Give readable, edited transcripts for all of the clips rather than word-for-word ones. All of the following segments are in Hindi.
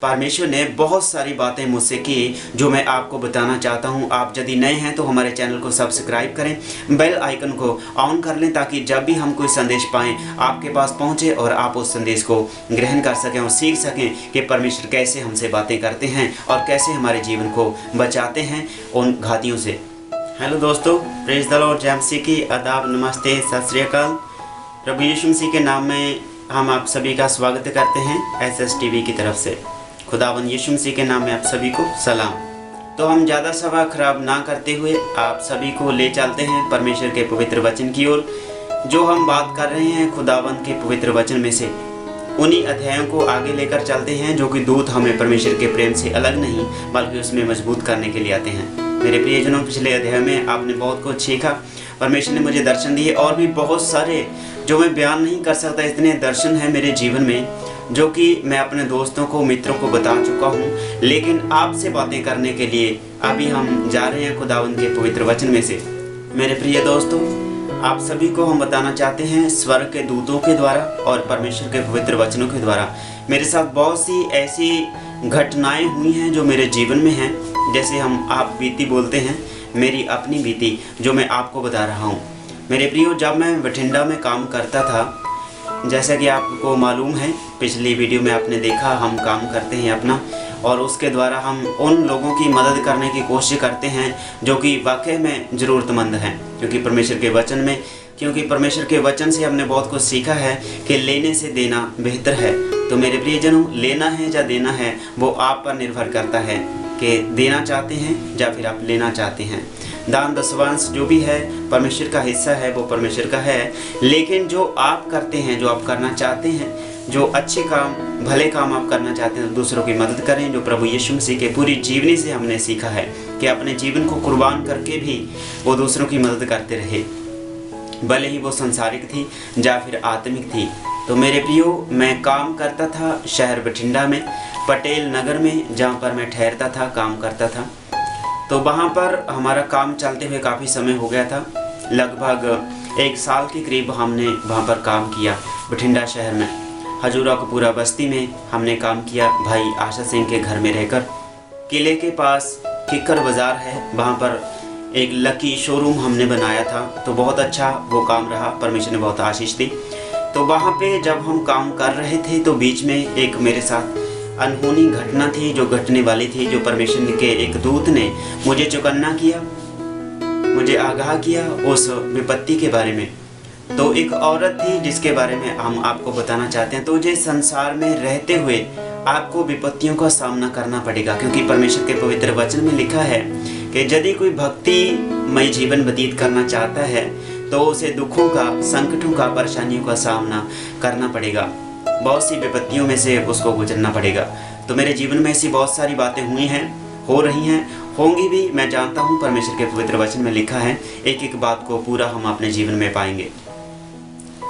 परमेश्वर ने बहुत सारी बातें मुझसे की जो मैं आपको बताना चाहता हूं। आप यदि नए हैं तो हमारे चैनल को सब्सक्राइब करें, बेल आइकन को ऑन कर लें ताकि जब भी हम कोई संदेश पाएं आपके पास पहुंचे और आप उस संदेश को ग्रहण कर सकें और सीख सकें कि परमेश्वर कैसे हमसे बातें करते हैं और कैसे हमारे जीवन को बचाते हैं उन घातियों से। हेलो दोस्तों, प्रेज द लॉर्ड, जय मसीह की, आदाब, नमस्ते, सत श्री अकाल। प्रभु यीशु मसीह के नाम में हम आप सभी का स्वागत करते हैं SSTV की तरफ से। खुदावंद यीशु मसीह के नाम में आप सभी को सलाम। तो हम ज़्यादा समय खराब ना करते हुए आप सभी को ले चलते हैं परमेश्वर के पवित्र वचन की ओर। जो हम बात कर रहे हैं खुदावंद के पवित्र वचन में से उन्हीं अध्यायों को आगे लेकर चलते हैं जो कि दूत हमें परमेश्वर के प्रेम से अलग नहीं बल्कि उसमें मजबूत करने के लिए आते हैं। मेरे प्रियजनों, पिछले अध्याय में आपने बहुत कुछ सीखा। परमेश्वर ने मुझे दर्शन दिए और भी बहुत सारे जो मैं बयान नहीं कर सकता, इतने दर्शन हैं मेरे जीवन में जो कि मैं अपने दोस्तों को, मित्रों को बता चुका हूँ। लेकिन आपसे बातें करने के लिए अभी हम जा रहे हैं खुदावंद के पवित्र वचन में से। मेरे प्रिय दोस्तों, आप सभी को हम बताना चाहते हैं स्वर्ग के दूतों के द्वारा और परमेश्वर के पवित्र वचनों के द्वारा मेरे साथ बहुत सी ऐसी घटनाएं हुई हैं जो मेरे जीवन में हैं। जैसे हम आप बीती बोलते हैं, मेरी अपनी बीती जो मैं आपको बता रहा हूँ। मेरे प्रियो, जब मैं बठिंडा में काम करता था, जैसा कि आपको मालूम है, पिछली वीडियो में आपने देखा, हम काम करते हैं अपना और उसके द्वारा हम उन लोगों की मदद करने की कोशिश करते हैं जो कि वाकई में ज़रूरतमंद हैं। क्योंकि परमेश्वर के वचन से हमने बहुत कुछ सीखा है कि लेने से देना बेहतर है। तो मेरे प्रियजनों, लेना है या देना है वो आप पर निर्भर करता है कि देना चाहते हैं या फिर आप लेना चाहते हैं। दान दशवांश जो भी है परमेश्वर का हिस्सा है, वो परमेश्वर का है। लेकिन जो आप करते हैं, जो आप करना चाहते हैं, जो अच्छे काम, भले काम आप करना चाहते हैं, तो दूसरों की मदद करें। जो प्रभु यीशु मसीह के पूरी जीवनी से हमने सीखा है कि अपने जीवन को कुर्बान करके भी वो दूसरों की मदद करते रहे, भले ही वो संसारिक थी या फिर आत्मिक थी। तो मेरे प्रियो, मैं काम करता था शहर बठिंडा में, पटेल नगर में, जहाँ पर मैं ठहरता था, काम करता था। तो वहाँ पर हमारा काम चलते हुए काफ़ी समय हो गया था। लगभग 1 साल के करीब हमने वहाँ पर काम किया। बठिंडा शहर में हजूरा कपूरा बस्ती में हमने काम किया, भाई आशा सिंह के घर में रहकर। किले के पास किक्कर बाज़ार है, वहाँ पर एक लकी शोरूम हमने बनाया था। तो बहुत अच्छा वो काम रहा, परमेश्वर ने बहुत आशीष दी। तो वहाँ पे जब हम काम कर रहे थे तो बीच में एक मेरे साथ अनहोनी घटना थी जो घटने वाली थी, जो परमेश्वर के एक दूत ने मुझे चौकन्ना किया, मुझे आगाह किया उस विपत्ति के बारे में। तो एक औरत थी जिसके बारे में हम आपको बताना चाहते हैं। तो जो संसार में रहते हुए आपको विपत्तियों का सामना करना पड़ेगा, क्योंकि परमेश्वर के पवित्र वचन में लिखा है कि यदि कोई भक्तिमय जीवन व्यतीत करना चाहता है तो उसे दुखों का, संकटों का, परेशानियों का सामना करना पड़ेगा। बहुत सी विपत्तियों में से उसको गुजरना पड़ेगा। तो मेरे जीवन में ऐसी बहुत सारी बातें हुई हैं, हो रही हैं, होंगी भी, मैं जानता हूँ। परमेश्वर के पवित्र वचन में लिखा है, एक एक बात को पूरा हम अपने जीवन में पाएंगे।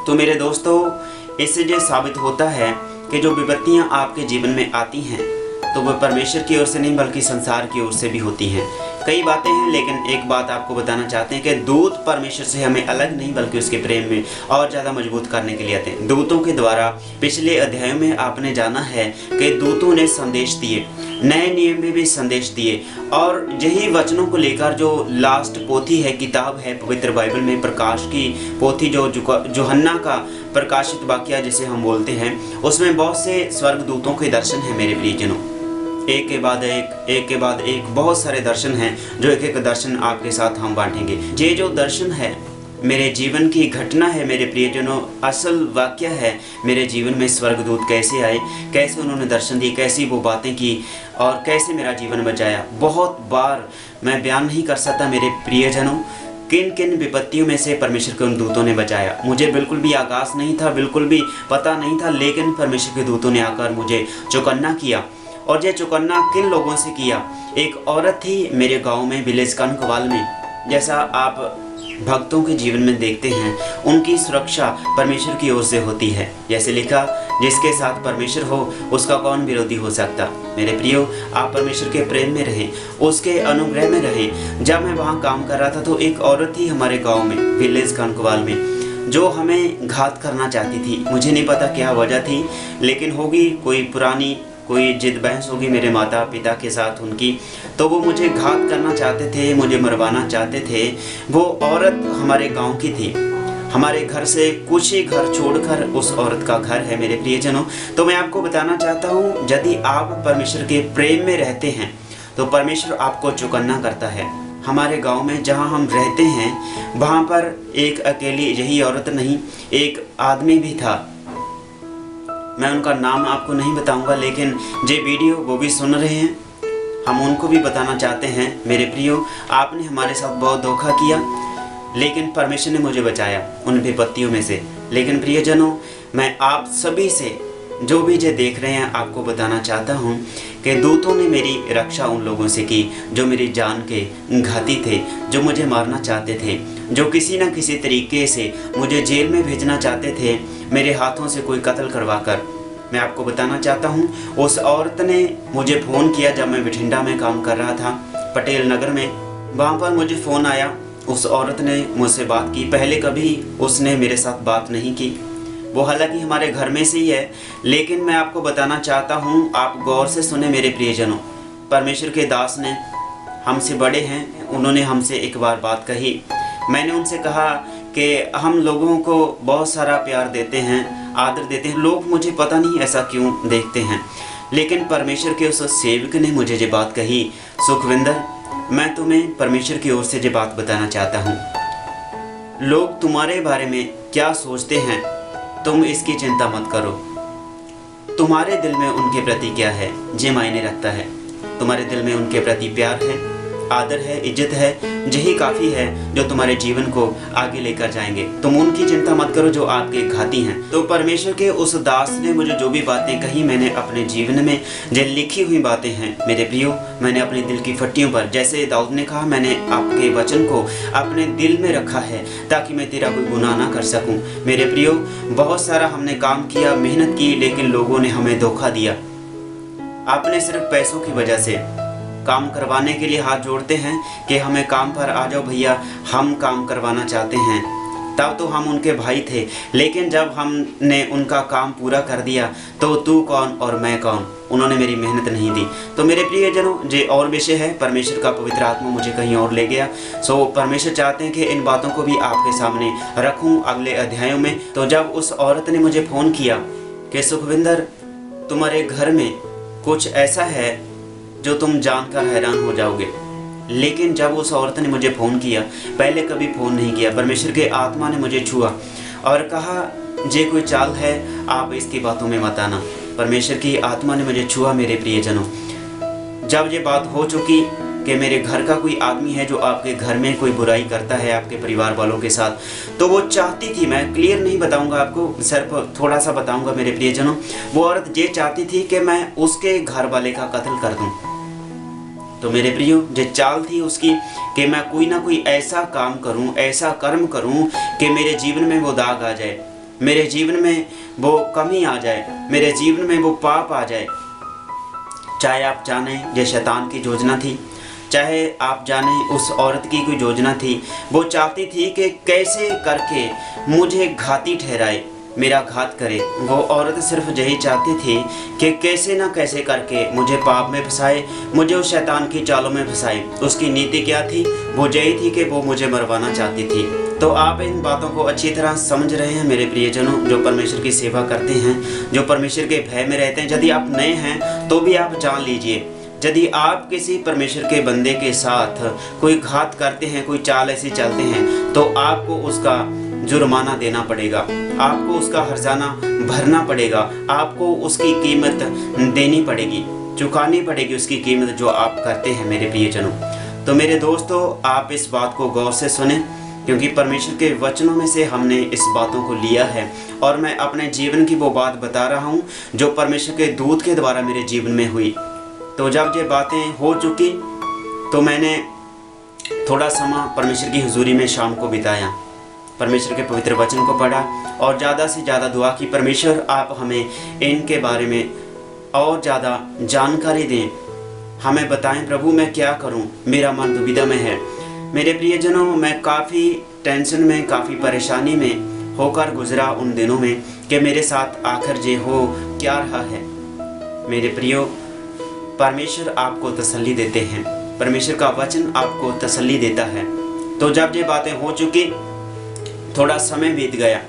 तो मेरे दोस्तों, इससे ये साबित होता है कि जो विपत्तियाँ आपके जीवन में आती हैं तो वह परमेश्वर की ओर से नहीं बल्कि संसार की ओर से भी होती हैं। कई बातें हैं, लेकिन एक बात आपको बताना चाहते हैं कि दूत परमेश्वर से हमें अलग नहीं बल्कि उसके प्रेम में और ज़्यादा मजबूत करने के लिए आते हैं। दूतों के द्वारा पिछले अध्याय में आपने जाना है कि दूतों ने संदेश दिए, नए नियम में भी संदेश दिए, और यही वचनों को लेकर जो लास्ट पोथी है, किताब है पवित्र बाइबल में, प्रकाश की पोथी, जो यूहन्ना का प्रकाशित वाक्य जिसे हम बोलते हैं, उसमें बहुत से स्वर्ग दूतों के दर्शन हैं। मेरे प्रियजनों, एक के बाद एक बहुत सारे दर्शन हैं जो एक एक दर्शन आपके साथ हम बांटेंगे। ये जो दर्शन है मेरे जीवन की घटना है मेरे प्रियजनों, असल वाक्य है मेरे जीवन में। स्वर्गदूत कैसे आए, कैसे उन्होंने दर्शन दिए, कैसी वो बातें की और कैसे मेरा जीवन बचाया। बहुत बार मैं बयान नहीं कर सकता मेरे प्रियजनों किन किन विपत्तियों में से परमेश्वर के उन दूतों ने बचाया। मुझे बिल्कुल भी आगाज़ नहीं था, बिल्कुल भी पता नहीं था, लेकिन परमेश्वर के दूतों ने आकर मुझे चौकन्ना किया। और ये चौकन्ना किन लोगों से किया? एक औरत थी मेरे गांव में, विलेज कनकवाल में। जैसा आप भक्तों के जीवन में देखते हैं, उनकी सुरक्षा परमेश्वर की ओर से होती है। जैसे लिखा, जिसके साथ परमेश्वर हो उसका कौन विरोधी हो सकता। मेरे प्रियो, आप परमेश्वर के प्रेम में रहें, उसके अनुग्रह में रहें। जब मैं वहाँ काम कर रहा था तो एक औरत थी हमारे गाँव में, विलेज कनकवाल में, जो हमें घात करना चाहती थी। मुझे नहीं पता क्या वजह थी, लेकिन होगी कोई पुरानी कोई जिद बहस होगी मेरे माता पिता के साथ उनकी, तो वो मुझे घात करना चाहते थे, मुझे मरवाना चाहते थे। वो औरत हमारे गांव की थी, हमारे घर से कुछ ही घर छोड़कर उस औरत का घर है मेरे प्रियजनों। तो मैं आपको बताना चाहता हूँ, यदि आप परमेश्वर के प्रेम में रहते हैं तो परमेश्वर आपको चौकन्ना करता है। हमारे गांव में जहां हम रहते हैं वहां पर एक अकेली यही औरत नहीं, एक आदमी भी था। मैं उनका नाम आपको नहीं बताऊंगा, लेकिन जे वीडियो वो भी सुन रहे हैं, हम उनको भी बताना चाहते हैं। मेरे प्रियो, आपने हमारे साथ बहुत धोखा किया, लेकिन परमेश्वर ने मुझे बचाया उन विपत्तियों में से। लेकिन प्रियजनों, मैं आप सभी से, जो भी जे देख रहे हैं, आपको बताना चाहता हूँ कि दूतों ने मेरी रक्षा उन लोगों से की जो मेरी जान के घाती थे, जो मुझे मारना चाहते थे, जो किसी न किसी तरीके से मुझे जेल में भेजना चाहते थे, मेरे हाथों से कोई कत्ल करवाकर। मैं आपको बताना चाहता हूँ, उस औरत ने मुझे फ़ोन किया जब मैं बठिंडा में काम कर रहा था, पटेल नगर में। वहाँ पर मुझे फ़ोन आया, उस औरत ने मुझसे बात की। पहले कभी उसने मेरे साथ बात नहीं की, वो हालांकि हमारे घर में से ही है, लेकिन मैं आपको बताना चाहता हूँ, आप गौर से सुने मेरे प्रियजनों। परमेश्वर के दास ने, हमसे बड़े हैं, उन्होंने हमसे एक बार बात कही। मैंने उनसे कहा कि हम लोगों को बहुत सारा प्यार देते हैं, आदर देते हैं, लोग मुझे पता नहीं ऐसा क्यों देखते हैं, लेकिन परमेश्वर के उस सेवक ने मुझे ये बात कही, सुखविंदर, मैं तुम्हें परमेश्वर की ओर से ये बात बताना चाहता हूँ। लोग तुम्हारे बारे में क्या सोचते हैं, तुम इसकी चिंता मत करो। तुम्हारे दिल में उनके प्रति क्या है, ये मायने रखता है। तुम्हारे दिल में उनके प्रति प्यार है, आदर है, इज्जत है, यही काफ़ी है जो तुम्हारे जीवन को आगे लेकर जाएंगे। तुम उनकी चिंता मत करो जो आपके घाती हैं। तो परमेश्वर के उस दास ने मुझे जो भी बातें कही, मैंने अपने जीवन में जो लिखी हुई बातें हैं मेरे प्रियो, मैंने अपने दिल की फट्टियों पर, जैसे दाऊद ने कहा, मैंने आपके वचन को अपने दिल में रखा है ताकि मैं तेरा कोई गुनाह ना कर सकूं। मेरे प्रियो, बहुत सारा हमने काम किया, मेहनत की, लेकिन लोगों ने हमें धोखा दिया। आपने सिर्फ पैसों की वजह से काम करवाने के लिए हाथ जोड़ते हैं कि हमें काम पर आ जाओ भैया, हम काम करवाना चाहते हैं। तब तो हम उनके भाई थे, लेकिन जब हमने उनका काम पूरा कर दिया तो तू कौन और मैं कौन, उन्होंने मेरी मेहनत नहीं दी। तो मेरे प्रियजनों, ये और विषय है, परमेश्वर का पवित्र आत्मा मुझे कहीं और ले गया। सो परमेश्वर चाहते हैं कि इन बातों को भी आपके सामने रखूं अगले अध्यायों में। तो जब उस औरत ने मुझे फ़ोन किया कि सुखविंदर, तुम्हारे घर में कुछ ऐसा है जो तुम जानकर हैरान हो जाओगे। लेकिन जब उस औरत ने मुझे फ़ोन किया, पहले कभी फ़ोन नहीं किया, परमेश्वर के आत्मा ने मुझे छुआ और कहा, जे कोई चाल है आप इसकी बातों में मत आना। परमेश्वर की आत्मा ने मुझे छुआ मेरे प्रियजनों। जब ये बात हो चुकी कि मेरे घर का कोई आदमी है जो आपके घर में कोई बुराई करता है आपके परिवार वालों के साथ, तो वो चाहती थी, मैं क्लियर नहीं बताऊंगा आपको, सिर्फ थोड़ा सा बताऊंगा मेरे प्रियजनों, वो औरत ये चाहती थी कि मैं उसके घर वाले का कत्ल कर दूं। तो मेरे प्रियो, जो चाल थी उसकी कि मैं कोई ना कोई ऐसा काम करूं, ऐसा कर्म करूं कि मेरे जीवन में वो दाग आ जाए, मेरे जीवन में वो कमी आ जाए, मेरे जीवन में वो पाप आ जाए। चाहे आप जाने ये शैतान की योजना थी, चाहे आप जाने उस औरत की कोई योजना थी, वो चाहती थी कि कैसे करके मुझे घाती ठहराए, मेरा घात करे। वो औरत सिर्फ यही चाहती थी कि कैसे ना कैसे करके मुझे पाप में फंसाए, मुझे उस शैतान की चालों में फंसाए। उसकी नीति क्या थी? वो यही थी कि वो मुझे मरवाना चाहती थी। तो आप इन बातों को अच्छी तरह समझ रहे हैं मेरे प्रियजनों, जो परमेश्वर की सेवा करते हैं, जो परमेश्वर के भय में रहते हैं। यदि आप नए हैं तो भी आप जान लीजिए, यदि आप किसी परमेश्वर के बंदे के साथ कोई घात करते हैं, कोई चाल ऐसी चलते हैं, तो आपको उसका जुर्माना देना पड़ेगा, आपको उसका हर्जाना भरना पड़ेगा, आपको उसकी कीमत देनी पड़ेगी, चुकानी पड़ेगी उसकी कीमत जो आप करते हैं मेरे प्रियजनों। तो मेरे दोस्तों, आप इस बात को गौर से सुने, क्योंकि परमेश्वर के वचनों में से हमने इस बातों को लिया है और मैं अपने जीवन की वो बात बता रहा हूँ जो परमेश्वर के दूत के द्वारा मेरे जीवन में हुई। तो जब ये बातें हो चुकी तो मैंने थोड़ा समय परमेश्वर की हुजूरी में शाम को बिताया, परमेश्वर के पवित्र वचन को पढ़ा और ज़्यादा से ज़्यादा दुआ की, परमेश्वर आप हमें इनके बारे में और ज़्यादा जानकारी दें, हमें बताएं प्रभु मैं क्या करूं, मेरा मन दुविधा में है। मेरे प्रियजनों, मैं काफ़ी टेंशन में, काफ़ी परेशानी में होकर गुजरा उन दिनों में कि मेरे साथ आखिर जे हो क्या रहा है। मेरे प्रियो, परमेश्वर आपको तसल्ली देते हैं, परमेश्वर का वचन आपको तसल्ली देता है। तो जब ये बातें हो चुकी, थोड़ा समय बीत गया,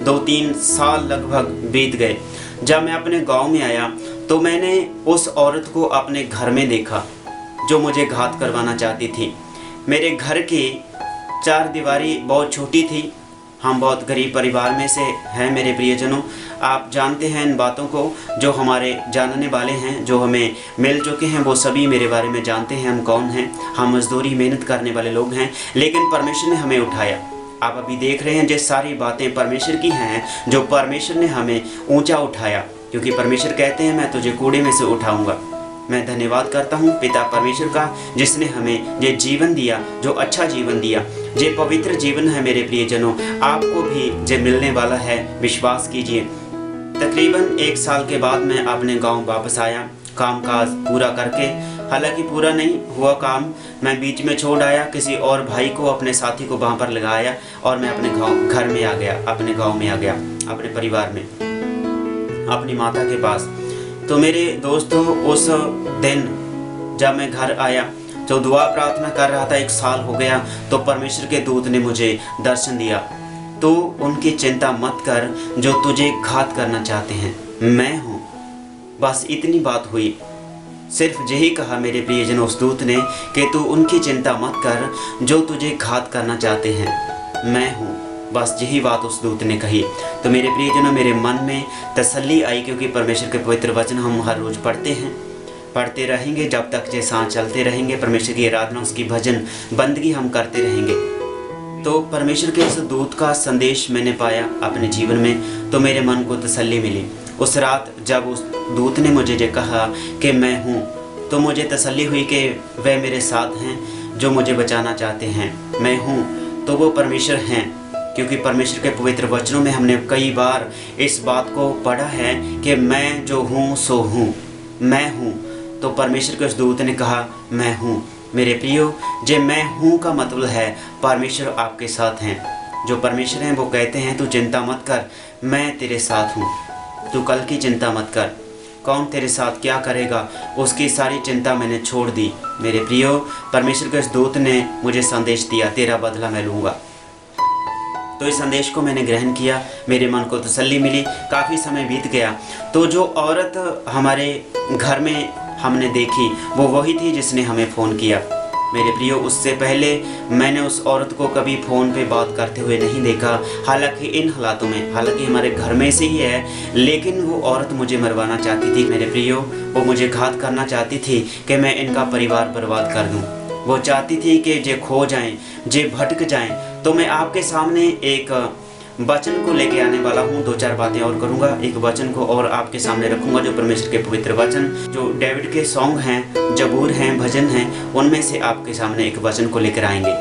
2-3 साल लगभग बीत गए। जब मैं अपने गांव में आया तो मैंने उस औरत को अपने घर में देखा जो मुझे घात करवाना चाहती थी। मेरे घर की 4 दीवारी बहुत छोटी थी। हम बहुत गरीब परिवार में से हैं मेरे प्रियजनों। आप जानते हैं इन बातों को, जो हमारे जानने वाले हैं, जो हमें मिल चुके हैं, वो सभी मेरे बारे में जानते हैं हम कौन हैं। हम मजदूरी मेहनत करने वाले लोग हैं, लेकिन परमेश्वर ने हमें उठाया। आप अभी देख रहे हैं, ये सारी बातें परमेश्वर की हैं, जो परमेश्वर ने हमें ऊंचा उठाया, क्योंकि परमेश्वर कहते हैं मैं तुझे कूड़े में से उठाऊंगा। मैं धन्यवाद करता हूँ पिता परमेश्वर का, जिसने हमें ये जीवन दिया, जो अच्छा जीवन दिया, ये पवित्र जीवन है मेरे प्रियजनों। आपको भी ये मिलने वाला है, विश्वास कीजिए। तकरीबन 1 साल के बाद मैं अपने गांव वापस आया, कामकाज पूरा करके। हालांकि पूरा नहीं हुआ काम, मैं बीच में छोड़ आया, किसी और भाई को, अपने साथी को वहाँ पर लगाया और मैं अपने घर में आ गया, अपने गाँव में आ गया, अपने परिवार में, अपनी माता के पास। तो मेरे दोस्तों, उस दिन जब मैं घर आया तो दुआ प्रार्थना कर रहा था, 1 साल हो गया, तो परमेश्वर के दूत ने मुझे दर्शन दिया। तो उनकी चिंता मत कर जो तुझे घात करना चाहते हैं, मैं हूँ। बस इतनी बात हुई, सिर्फ यही कहा मेरे प्रियजन उस दूत ने कि तू उनकी चिंता मत कर जो तुझे घात करना चाहते हैं, मैं हूँ। बस यही बात उस दूत ने कही। तो मेरे प्रियजनों, मेरे मन में तसल्ली आई, क्योंकि परमेश्वर के पवित्र वचन हम हर रोज़ पढ़ते हैं, पढ़ते रहेंगे जब तक ये सांस चलते रहेंगे। परमेश्वर की आराधना, उसकी भजन बंदगी हम करते रहेंगे। तो परमेश्वर के उस दूत का संदेश मैंने पाया अपने जीवन में, तो मेरे मन को तसल्ली मिली। उस रात जब उस दूत ने मुझे ये कहा कि मैं हूँ, तो मुझे तसल्ली हुई कि वह मेरे साथ हैं जो मुझे बचाना चाहते हैं। मैं हूँ तो वो परमेश्वर हैं, क्योंकि परमेश्वर के पवित्र वचनों में हमने कई बार इस बात को पढ़ा है कि मैं जो हूँ सो हूँ, मैं हूँ। तो परमेश्वर के उस दूत ने कहा मैं हूँ। मेरे प्रियो, जे मैं हूँ का मतलब है परमेश्वर आपके साथ हैं। जो परमेश्वर हैं वो कहते हैं तू चिंता मत कर, मैं तेरे साथ हूँ, तू कल की चिंता मत कर, कौन तेरे साथ क्या करेगा, उसकी सारी चिंता मैंने छोड़ दी। मेरे प्रियो, परमेश्वर के उस दूत ने मुझे संदेश दिया, तेरा बदला मैं लूँगा। तो इस संदेश को मैंने ग्रहण किया, मेरे मन को तसल्ली मिली। काफ़ी समय बीत गया तो जो औरत हमारे घर में हमने देखी वो वही थी जिसने हमें फ़ोन किया। मेरे प्रियो, उससे पहले मैंने उस औरत को कभी फ़ोन पे बात करते हुए नहीं देखा। हालांकि इन हालातों में, हालांकि हमारे घर में से ही है, लेकिन वो औरत मुझे मरवाना चाहती थी। मेरे प्रियो, वो मुझे घात करना चाहती थी कि मैं इनका परिवार बर्बाद कर दूँ। वो चाहती थी कि जे खो जाएं, जे भटक जाएं। तो मैं आपके सामने एक वचन को लेके आने वाला हूँ। 2-4 बातें और करूँगा, एक वचन को और आपके सामने रखूँगा, जो परमेश्वर के पवित्र वचन, जो डेविड के सॉन्ग हैं, जबूर हैं, भजन हैं, उनमें से आपके सामने एक वचन को लेकर आएंगे।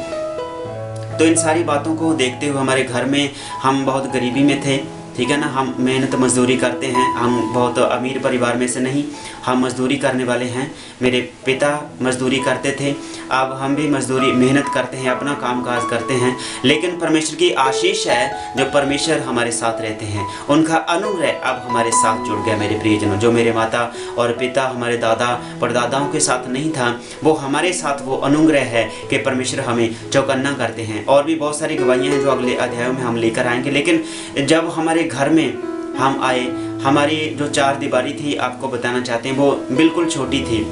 तो इन सारी बातों को देखते हुए, हमारे घर में हम बहुत गरीबी में थे, ठीक है ना, हम मेहनत मजदूरी करते हैं, हम बहुत अमीर परिवार में से नहीं, हम मजदूरी करने वाले हैं। मेरे पिता मजदूरी करते थे, अब हम भी मजदूरी मेहनत करते हैं, अपना कामकाज करते हैं। लेकिन परमेश्वर की आशीष है, जो परमेश्वर हमारे साथ रहते हैं, उनका अनुग्रह अब हमारे साथ जुड़ गया। मेरे प्रियजनों, जो मेरे माता और पिता, हमारे दादा परदादाओं के साथ नहीं था, वो हमारे साथ वो अनुग्रह है कि परमेश्वर हमें चौकन्ना करते हैं। और भी बहुत सारी गवाहियाँ हैं जो अगले अध्यायों में हम लेकर आएंगे। लेकिन जब हमारे घर में हम आए, हमारी जो 4 दीवारी थी, आपको बताना चाहते हैं, वो बिल्कुल छोटी थी।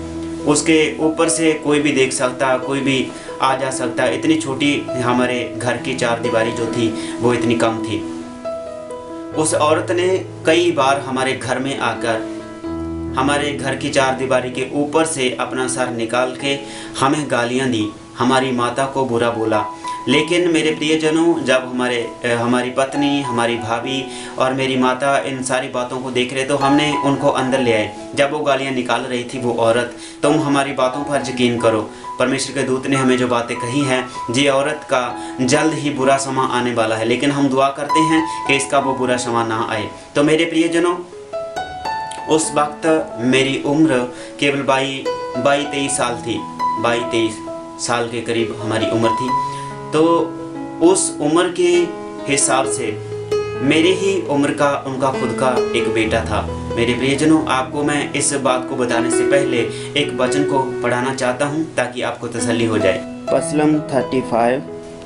उसके ऊपर से कोई भी देख सकता, कोई भी आ जा सकता, इतनी छोटी हमारे घर की 4 दीवारी जो थी वो इतनी कम थी। उस औरत ने कई बार हमारे घर में आकर हमारे घर की 4 दीवारी के ऊपर से अपना सर निकाल के हमें गालियां दी, हमारी माता को बुरा बोला। लेकिन मेरे प्रियजनों, जब हमारी पत्नी, हमारी भाभी और मेरी माता इन सारी बातों को देख रहे, तो हमने उनको अंदर ले आए। जब वो गालियां निकाल रही थी वो औरत, तुम हमारी बातों पर यकीन करो, परमेश्वर के दूत ने हमें जो बातें कही हैं, ये औरत का जल्द ही बुरा समा आने वाला है। लेकिन हम दुआ करते हैं कि इसका वो बुरा समा ना आए। तो मेरे प्रियजनों, उस वक्त मेरी उम्र केवल 22-23 साल थी, 22-23 साल के करीब हमारी उम्र थी। तो उस उम्र के हिसाब से मेरी ही उम्र का उनका खुद का एक बेटा था। मेरे प्रियजनों, आपको मैं इस बात को बताने से पहले एक वचन को पढ़ाना चाहता हूँ ताकि आपको तसल्ली हो जाए। पसलम 35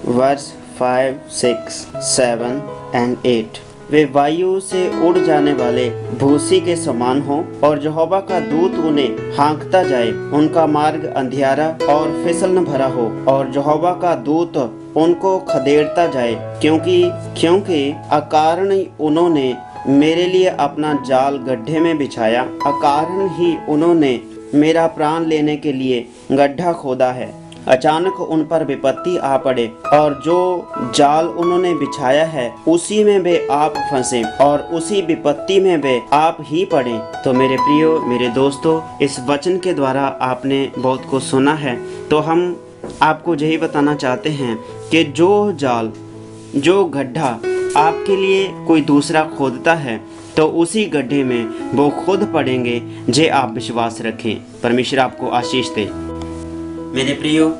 वर्स 5, 6, 7 and 8। वे वायु से उड़ जाने वाले भूसी के समान हो और यहोवा का दूत उन्हें हाँकता जाए। उनका मार्ग अंधियारा और फिसलन भरा हो और यहोवा का दूत उनको खदेड़ता जाए, क्योंकि अकारण उन्होंने मेरे लिए अपना जाल गड्ढे में बिछाया, अकारण ही उन्होंने मेरा प्राण लेने के लिए गड्ढा खोदा है। अचानक उन पर विपत्ति आ पड़े और जो जाल उन्होंने बिछाया है उसी में वे आप फंसे और उसी विपत्ति में वे आप ही पड़े। तो मेरे प्रियो, मेरे दोस्तों, इस वचन के द्वारा आपने बहुत कुछ सुना है। तो हम आपको यही बताना चाहते हैं कि जो जाल, जो गड्ढा आपके लिए कोई दूसरा खोदता है तो उसी गड्ढे में वो खुद पड़ेंगे जे आप विश्वास रखें। परमेश्वर आपको आशीष दे। मेरे प्रियो,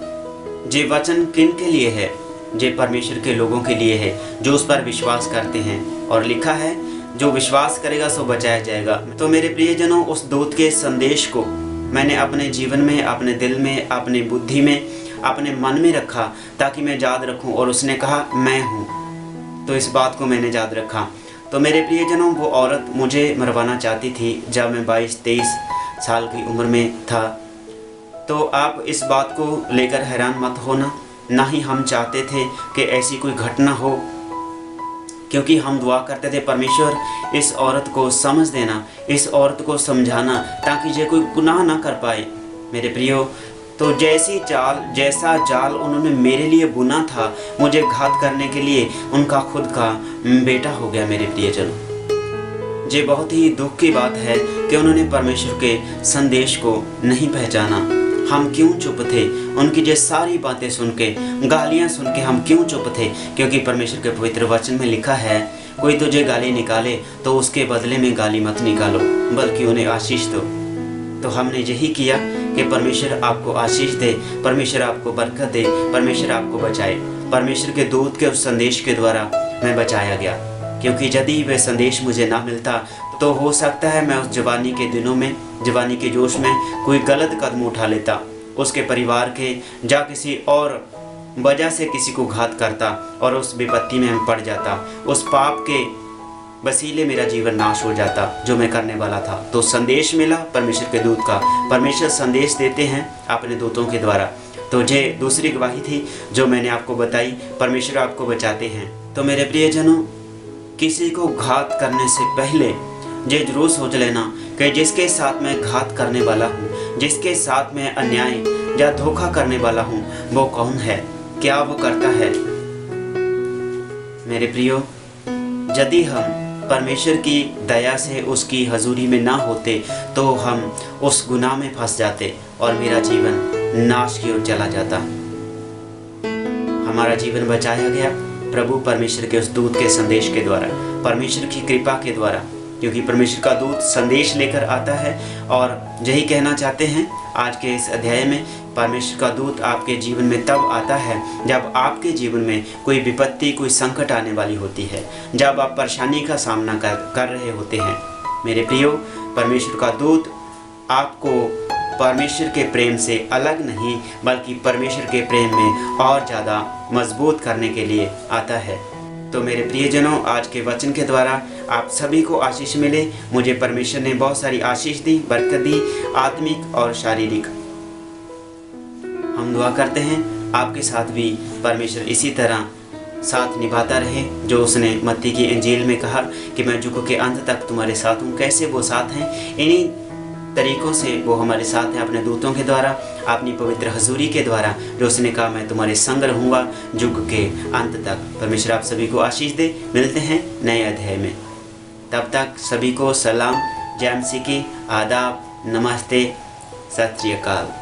जे वचन किन के लिए है? जे परमेश्वर के लोगों के लिए है जो उस पर विश्वास करते हैं। और लिखा है, जो विश्वास करेगा सो बचाया जाएगा। तो मेरे प्रियजनों, उस दूत के संदेश को मैंने अपने जीवन में, अपने दिल में, अपनी बुद्धि में, अपने मन में रखा ताकि मैं याद रखूं। और उसने कहा मैं हूँ, तो इस बात को मैंने याद रखा। तो मेरे प्रियजनों, वो औरत मुझे मरवाना चाहती थी जब मैं 22-23 साल की उम्र में था। तो आप इस बात को लेकर हैरान मत होना, ना ही हम चाहते थे कि ऐसी कोई घटना हो, क्योंकि हम दुआ करते थे, परमेश्वर इस औरत को समझ देना, इस औरत को समझाना ताकि ये कोई गुनाह ना कर पाए। मेरे प्रियो, तो जैसा जाल उन्होंने मेरे लिए बुना था मुझे घात करने के लिए, उनका खुद का बेटा हो गया। मेरे प्रियजनों, ये बहुत ही दुख की बात है कि उन्होंने परमेश्वर के संदेश को नहीं पहचाना। हम क्यों चुप थे? उनकी ये सारी बातें सुन के, गालियाँ सुन के हम क्यों चुप थे? क्योंकि परमेश्वर के पवित्र वचन में लिखा है, कोई तुझे गाली निकाले तो उसके बदले में गाली मत निकालो, बल्कि उन्हें आशीष दो। तो हमने यही किया कि परमेश्वर आपको आशीष दे, परमेश्वर आपको बरकत दे, परमेश्वर आपको बचाए। परमेश्वर के दूत के उस संदेश के द्वारा मैं बचाया गया, क्योंकि यदि वह संदेश मुझे ना मिलता तो हो सकता है मैं उस जवानी के दिनों में, जवानी के जोश में कोई गलत कदम उठा लेता, उसके परिवार के या किसी और वजह से किसी को घात करता और उस विपत्ति में पड़ जाता। उस पाप के वसीले मेरा जीवन नाश हो जाता जो मैं करने वाला था। तो संदेश मिला परमेश्वर के दूत का। परमेश्वर संदेश देते हैं अपने दूतों के द्वारा। तो ये दूसरी गवाही थी जो मैंने आपको बताई, परमेश्वर आपको बचाते हैं। तो मेरे प्रियजनों, किसी को घात करने से पहले ये जरूर सोच लेना कि जिसके साथ मैं घात करने वाला हूँ, जिसके साथ मैं अन्याय या धोखा करने वाला हूँ, वो कौन है, क्या वो करता है। मेरे प्रियो, यदि हम परमेश्वर की दया से उसकी हजूरी में ना होते तो हम उस गुनाह में फंस जाते और मेरा जीवन नाश की ओर चला जाता। हमारा जीवन बचाया गया प्रभु परमेश्वर के उस दूत के संदेश के द्वारा, परमेश्वर की कृपा के द्वारा, क्योंकि परमेश्वर का दूत संदेश लेकर आता है। और यही कहना चाहते हैं आज के इस अध्याय में, परमेश्वर का दूत आपके जीवन में तब आता है जब आपके जीवन में कोई विपत्ति, कोई संकट आने वाली होती है, जब आप परेशानी का सामना कर रहे होते हैं। मेरे प्रियो, परमेश्वर का दूत आपको परमेश्वर के प्रेम से अलग नहीं बल्कि परमेश्वर के प्रेम में और ज़्यादा मजबूत करने के लिए आता है। तो मेरे प्रियजनों, आज के वचन के द्वारा आप सभी को आशीष मिले। मुझे परमेश्वर ने बहुत सारी आशीष दी, बरकत दी, आत्मिक और शारीरिक। हम दुआ करते हैं आपके साथ भी परमेश्वर इसी तरह साथ निभाता रहे, जो उसने मत्ती की इंजील में कहा कि मैं युग के अंत तक तुम्हारे साथ हूँ। कैसे वो साथ हैं? इन्हीं तरीकों से वो हमारे साथ हैं, अपने दूतों के द्वारा, अपनी पवित्र हजूरी के द्वारा, जो उसने कहा मैं तुम्हारे संग रहूँगा युग के अंत तक। परमेश्वर आप सभी को आशीष दे। मिलते हैं नए अध्याय में, तब तक सभी को सलाम, जय मसीह की, आदाब, नमस्ते, सत श्री अकाल।